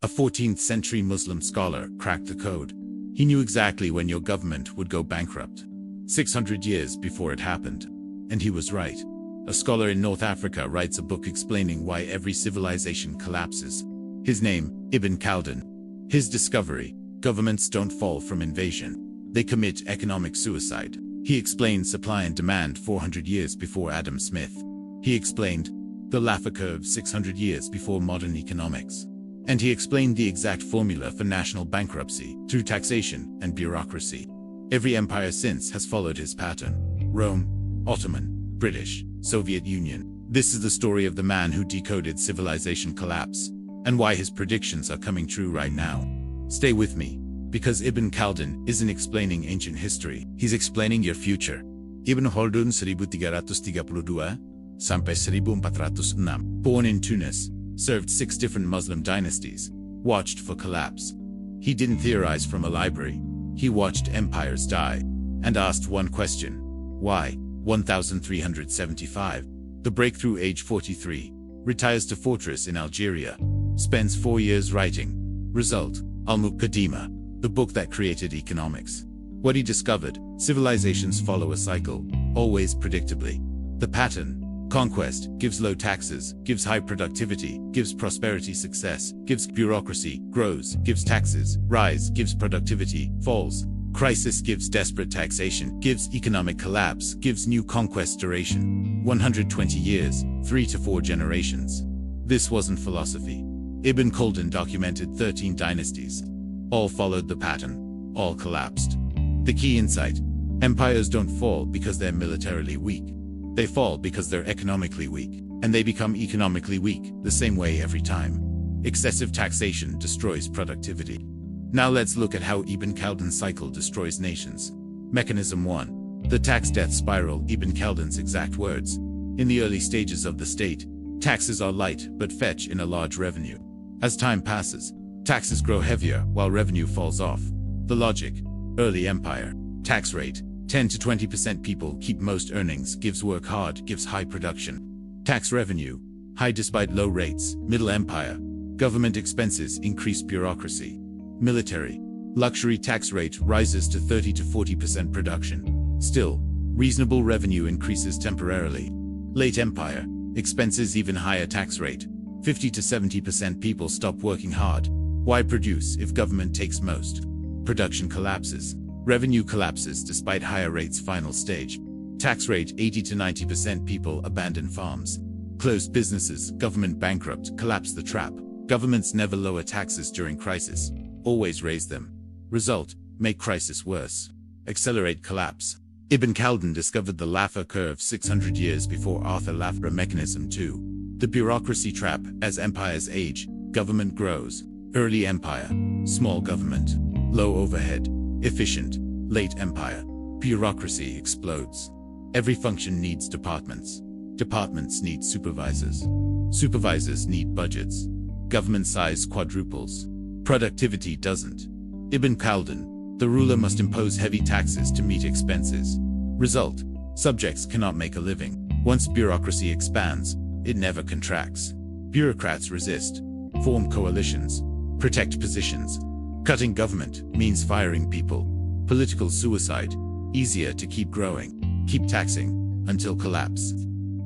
A 14th century Muslim scholar cracked the code. He knew exactly when your government would go bankrupt. 600 years before it happened. And he was right. A scholar in North Africa writes a book explaining why every civilization collapses. His name, Ibn Khaldun. His discovery: governments don't fall from invasion. They commit economic suicide. He explained supply and demand 400 years before Adam Smith. He explained the Laffer curve 600 years before modern economics. And he explained the exact formula for national bankruptcy through taxation and bureaucracy. Every empire since has followed his pattern. Rome, Ottoman, British, Soviet Union. This is the story of the man who decoded civilization collapse, and why his predictions are coming true right now. Stay with me, because Ibn Khaldun isn't explaining ancient history, he's explaining your future. Ibn Khaldun 1332 sampai 1406, born in Tunis, served 6 different Muslim dynasties, watched for collapse. He didn't theorize from a library. He watched empires die, and asked one question: why? 1375. The breakthrough, age 43, retires to fortress in Algeria, spends 4 years writing. Result: Al-Muqaddimah, the book that created economics. What he discovered: civilizations follow a cycle, always predictably. The pattern: conquest gives low taxes, gives high productivity, gives prosperity, success, gives bureaucracy, grows, gives taxes, rise, gives productivity, falls. Crisis gives desperate taxation, gives economic collapse, gives new conquest, duration 120 years, 3 to 4 generations. This wasn't philosophy. Ibn Khaldun documented 13 dynasties. All followed the pattern. All collapsed. The key insight: empires don't fall because they're militarily weak. They fall because they're economically weak, and they become economically weak the same way every time. Excessive taxation destroys productivity. Now let's look at how Ibn Khaldun's cycle destroys nations. Mechanism 1. The tax death spiral. Ibn Khaldun's exact words: in the early stages of the state, taxes are light but fetch in a large revenue. As time passes, taxes grow heavier while revenue falls off. The logic: early empire, tax rate 10 to 20%, people keep most earnings, gives work hard, gives high production. Tax revenue high despite low rates. Middle empire, government expenses increase, bureaucracy. Military, luxury, tax rate rises to 30 to 40% production. Still, reasonable revenue increases temporarily. Late empire, expenses even higher, tax rate 50 to 70%, people stop working hard. Why produce if government takes most? Production collapses. Revenue collapses despite higher rates. Final stage, tax rate 80 to 90%, people abandon farms. Closed businesses, government bankrupt, collapse. The trap: governments never lower taxes during crisis, always raise them. Result: make crisis worse. Accelerate collapse. Ibn Khaldun discovered the Laffer curve 600 years before Arthur Laffer. Mechanism 2. The bureaucracy trap: as empires age, government grows. Early empire, small government, low overhead, efficient. Late empire, bureaucracy explodes. Every function needs departments. Departments need supervisors. Supervisors need budgets. Government size quadruples. Productivity doesn't. Ibn Khaldun: the ruler must impose heavy taxes to meet expenses. Result: subjects cannot make a living. Once bureaucracy expands, it never contracts. Bureaucrats resist, form coalitions, protect positions. Cutting government means firing people. Political suicide: easier to keep growing. Keep taxing until collapse.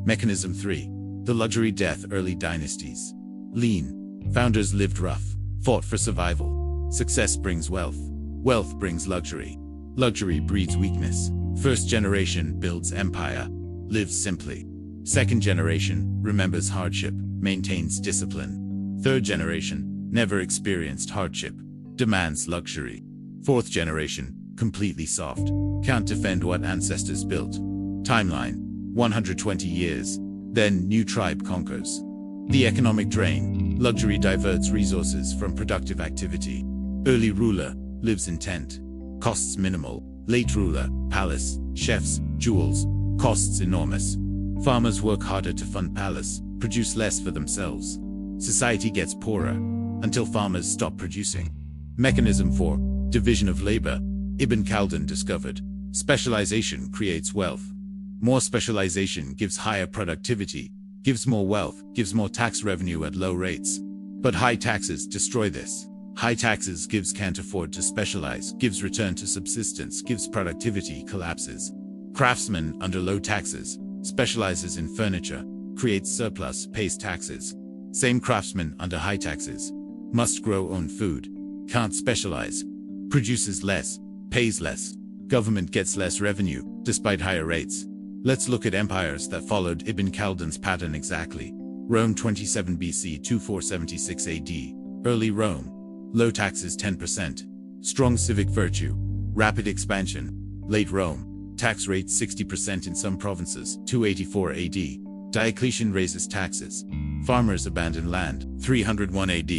Mechanism 3. The luxury death. Early dynasties. Lean. Founders lived rough, fought for survival. Success brings wealth. Wealth brings luxury. Luxury breeds weakness. First generation builds empire, lives simply. Second generation remembers hardship, maintains discipline. Third generation never experienced hardship, demands luxury. Fourth generation completely soft, can't defend what ancestors built. Timeline: 120 years. Then new tribe conquers. The economic drain: luxury diverts resources from productive activity. Early ruler lives in tent, costs minimal. Late ruler: palace, chefs, jewels, costs enormous. Farmers work harder to fund palace, produce less for themselves. Society gets poorer until farmers stop producing. Mechanism 4. Division of labor. Ibn Khaldun discovered specialization creates wealth. More specialization gives higher productivity, gives more wealth, gives more tax revenue at low rates. But high taxes destroy this. High taxes gives can't afford to specialize, gives return to subsistence, gives productivity collapses. Craftsman under low taxes specializes in furniture, creates surplus, pays taxes. Same craftsman under high taxes must grow own food, can't specialize, produces less, pays less. Government gets less revenue, despite higher rates. Let's look at empires that followed Ibn Khaldun's pattern exactly. Rome 27 BC to 476 AD. Early Rome. Low taxes 10%. Strong civic virtue. Rapid expansion. Late Rome. Tax rate 60% in some provinces. 284 AD. Diocletian raises taxes. Farmers abandon land. 301 AD.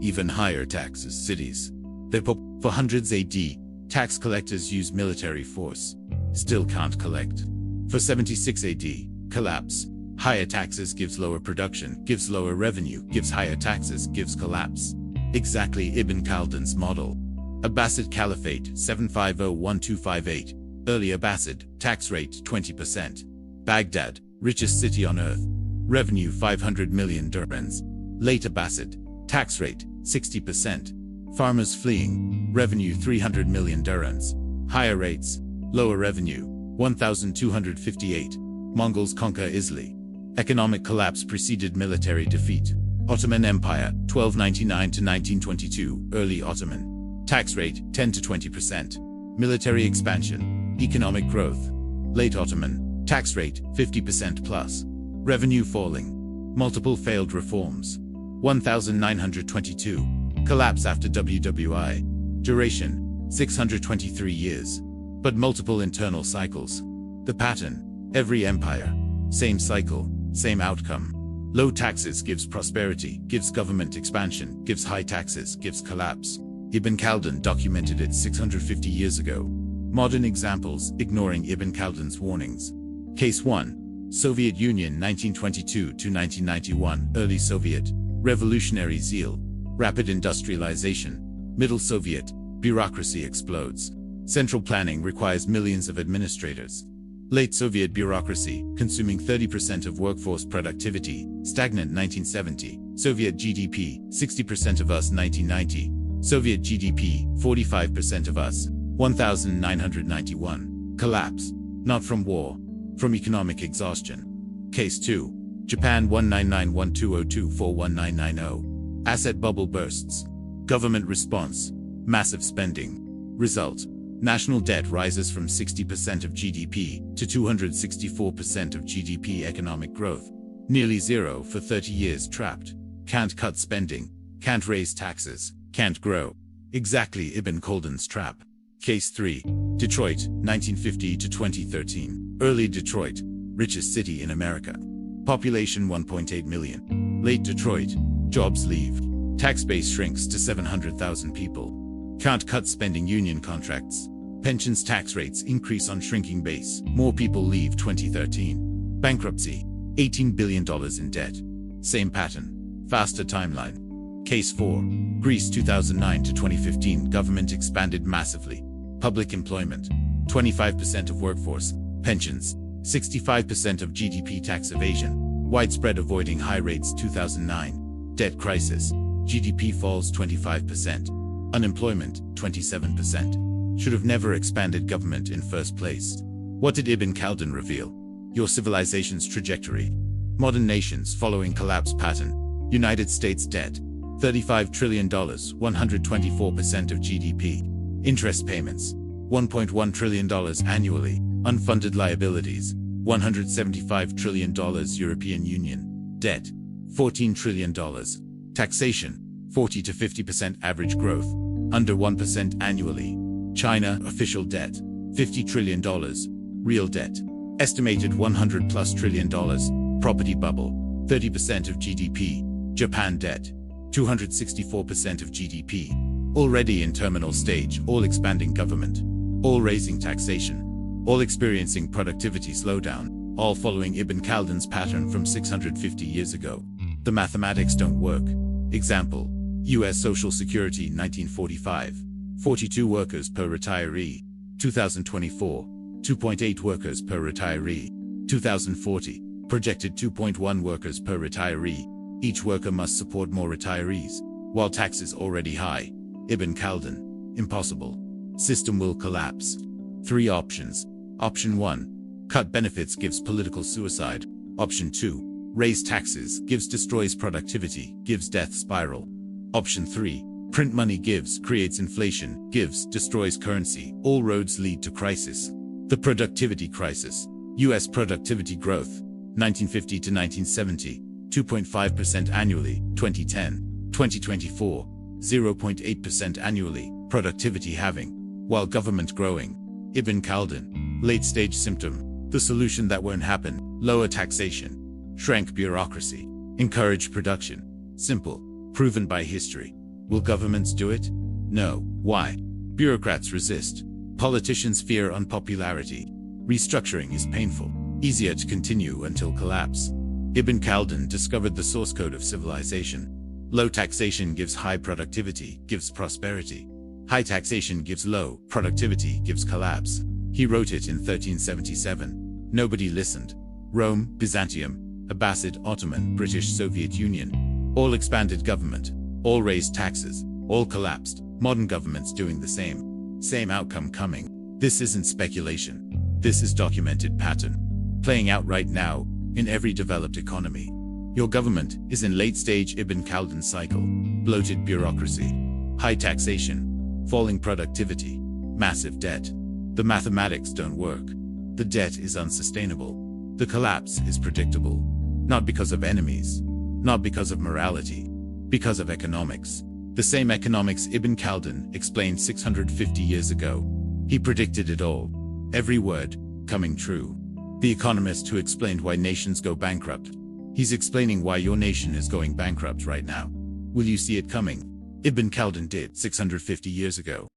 Even higher taxes cities. The Pope 400s AD. Tax collectors use military force. Still can't collect. For 76 AD. Collapse. Higher taxes gives lower production, gives lower revenue, gives higher taxes, gives collapse. Exactly Ibn Khaldun's model. Abbasid Caliphate 750-1258. Early Abbasid, tax rate 20%. Baghdad, richest city on earth. Revenue 500 million dirhams. Late Abbasid, tax rate 60%. Farmers fleeing, revenue 300 million dirhams. Higher rates, lower revenue, 1258. Mongols conquer Italy. Economic collapse preceded military defeat. Ottoman Empire, 1299 to 1922, early Ottoman. Tax rate, 10 to 20%. Military expansion, economic growth. Late Ottoman, tax rate, 50% plus. Revenue falling. Multiple failed reforms. 1922. Collapse after WWI. Duration, 623 years. But multiple internal cycles. The pattern, every empire. Same cycle, same outcome. Low taxes gives prosperity, gives government expansion, gives high taxes, gives collapse. Ibn Khaldun documented it 650 years ago. Modern examples, ignoring Ibn Khaldun's warnings. Case 1. Soviet Union 1922 to 1991, early Soviet. Revolutionary zeal. Rapid industrialization. Middle Soviet. Bureaucracy explodes. Central planning requires millions of administrators. Late Soviet bureaucracy, consuming 30% of workforce productivity, stagnant 1970. Soviet GDP, 60% of us 1990. Soviet GDP, 45% of us, 1991. Collapse. Not from war. From economic exhaustion. Case 2. Japan 1991202419990. Asset bubble bursts. Government response. Massive spending. Result. National debt rises from 60% of GDP to 264% of GDP. Economic growth. Nearly zero for 30 years. Trapped. Can't cut spending. Can't raise taxes. Can't grow. Exactly Ibn Khaldun's trap. Case 3. Detroit, 1950 to 2013. Early Detroit. Richest city in America. Population 1.8 million. Late Detroit. Jobs leave. Tax base shrinks to 700,000 people. Can't cut spending. Union contracts. Pensions. Tax rates increase on shrinking base. More people leave. 2013. Bankruptcy. $18 billion in debt. Same pattern. Faster timeline. Case 4. Greece 2009 to 2015. Government expanded massively. Public employment. 25% of workforce. Pensions. 65% of GDP. Tax evasion. Widespread avoiding high rates. 2009. Debt crisis. GDP falls 25%. Unemployment, 27%. Should have never expanded government in first place. What did Ibn Khaldun reveal? Your civilization's trajectory. Modern nations following collapse pattern. United States debt. $35 trillion, 124% of GDP. Interest payments. $1.1 trillion annually. Unfunded liabilities. $175 trillion. European Union. Debt. $14 trillion. Taxation. 40 to 50% average growth. Under 1% annually. China, official debt. $50 trillion. Real debt. Estimated $100+ trillion. Property bubble. 30% of GDP. Japan debt. 264% of GDP. Already in terminal stage. All expanding government. All raising taxation. All experiencing productivity slowdown. All following Ibn Khaldun's pattern from 650 years ago. The mathematics don't work. Example. U.S. Social Security 1945. 42 workers per retiree. 2024. 2.8 workers per retiree. 2040. Projected 2.1 workers per retiree. Each worker must support more retirees, while taxes already high. Ibn Khaldun. Impossible. System will collapse. 3 options. Option 1. Cut benefits gives political suicide. Option 2. Raise taxes gives destroys productivity, gives death spiral. Option 3. Print money gives creates inflation, gives destroys currency. All roads lead to crisis. The productivity crisis. U.S. productivity growth. 1950 to 1970. 2.5% annually. 2010. 2024. 0.8% annually. Productivity halving, while government growing. Ibn Khaldun. Late-stage symptom. The solution that won't happen. Lower taxation. Shrank bureaucracy. Encourage production. Simple. Proven by history. Will governments do it? No. Why? Bureaucrats resist. Politicians fear unpopularity. Restructuring is painful. Easier to continue until collapse. Ibn Khaldun discovered the source code of civilization. Low taxation gives high productivity, gives prosperity. High taxation gives low productivity, gives collapse. He wrote it in 1377. Nobody listened. Rome, Byzantium, Abbasid, Ottoman, British, Soviet Union. All expanded government. All raised taxes. All collapsed. Modern governments doing the same. Same outcome coming. This isn't speculation. This is documented pattern. Playing out right now, in every developed economy. Your government is in late-stage Ibn Khaldun cycle. Bloated bureaucracy. High taxation. Falling productivity. Massive debt. The mathematics don't work. The debt is unsustainable. The collapse is predictable. Not because of enemies. Not because of morality. Because of economics. The same economics Ibn Khaldun explained 650 years ago. He predicted it all. Every word, coming true. The economist who explained why nations go bankrupt. He's explaining why your nation is going bankrupt right now. Will you see it coming? Ibn Khaldun did 650 years ago.